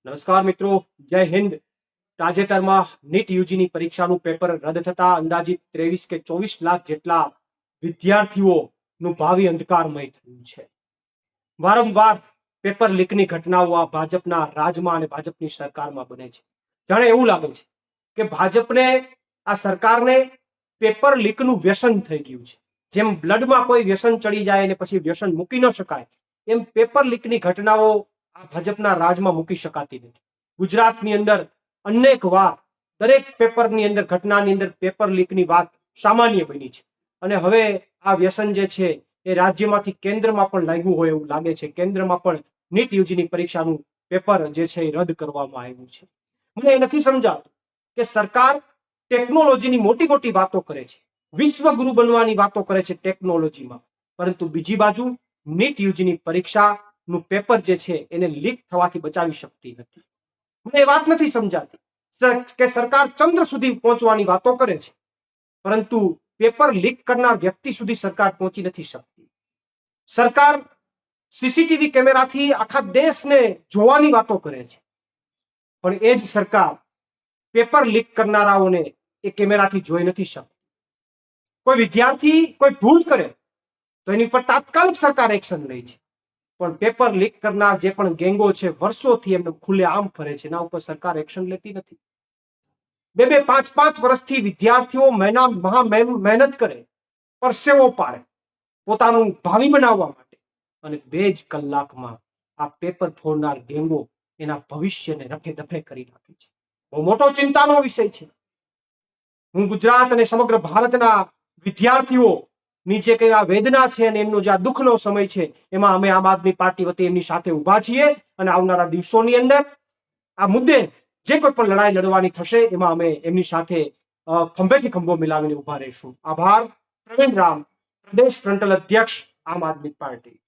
નમસ્કાર મિત્રો, જય હિન્દ। તાજેતરમાં નીટ યુજીની પરીક્ષાનું પેપર રદ થતા અંદાજિત 23 કે 24 લાખ જેટલા વિદ્યાર્થીઓનું ભાવિ અંધકારમય થયું છે। વારંવાર પેપર લીકની ઘટનાઓ આ ભાજપના રાજમાં અને ભાજપની સરકારમાં બને છે। જાણે એવું લાગે છે કે ભાજપને, આ સરકારને પેપર લીકનું વ્યસન થઈ ગયું છે। જેમ બ્લડમાં કોઈ વ્યસન ચડી જાય અને પછી વ્યસન મૂકી ન શકાય, એમ પેપર લીકની ઘટનાઓ આ ભાજપના રાજમાં મૂકી શકાતી નથી। ગુજરાતની અંદર અનેક વાર દરેક પેપરની અંદર, ઘટનાની અંદર પેપર લીકની વાત સામાન્ય બની છે અને હવે આ વ્યસન જે છે એ રાજ્યમાંથી કેન્દ્રમાં પણ લાગ્યું હોય એવું લાગે છે। કેન્દ્રમાં પણ નીટ યુજીની પરીક્ષાનું પેપર જે છે એ રદ કરવામાં આવ્યું છે। મને એ નથી સમજાતું કે સરકાર ટેકનોલોજીની મોટી મોટી વાતો કરે છે, વિશ્વગુરુ બનવાની વાતો કરે છે ટેકનોલોજીમાં, પરંતુ બીજી બાજુ નીટ યુજીની પરીક્ષાનું પેપર જે છે એને લીક થવાથી બચાવી શકતી નથી। મને એ વાત નથી સમજાતી કે સરકાર ચંદ્ર સુધી પહોંચવાની વાતો કરે છે, પરંતુ પેપર લીક કરનાર વ્યક્તિ સુધી સરકાર પહોંચી નથી શકતી। સરકાર સીસીટીવી કેમેરાથી આખા દેશને જોવાની વાતો કરે છે, પણ એ જ સરકાર પેપર લીક કરનારાઓને એ કેમેરાથી જોઈ નથી શકતી। કોઈ વિદ્યાર્થી કોઈ ભૂલ કરે તો એની પર તાત્કાલિક સરકાર એક્શન લે છે, પણ પેપર લીક કરનાર જે પણ ગેંગો છે વર્ષોથી એમને ખુલ્લે આમ ફરે છે, એના ઉપર સરકાર એક્શન લેતી નથી। 2-2, 5-5 વર્ષથી વિદ્યાર્થીઓ મહેનત કરે, પરસેવો પાડે પોતાનું ભાવિ બનાવવા માટે, અને 2 જ કલાકમાં આ પેપર ફોડનાર ગેંગો એના ભવિષ્યને રફે દફે કરી નાખે છે। બહુ મોટો ચિંતાનો વિષય છે। હું ગુજરાત અને સમગ્ર ભારતના વિદ્યાર્થીઓ ની જે કઈ આ વેદના છે અને એમનો જે આ દુઃખનો સમય છે, એમાં અમે આમ આદમી પાર્ટી વતી એમની સાથે ઉભા છીએ અને આવનારા દિવસોની અંદર આ મુદ્દે જે કોઈ પણ લડાઈ લડવાની થશે એમાં અમે એમની સાથે ખંભેથી ખંભો મિલાવીને ઉભા રહીશું। આભાર। પ્રવીણ રામ, પ્રદેશ ફ્રન્ટલ અધ્યક્ષ, આમ આદમી પાર્ટી।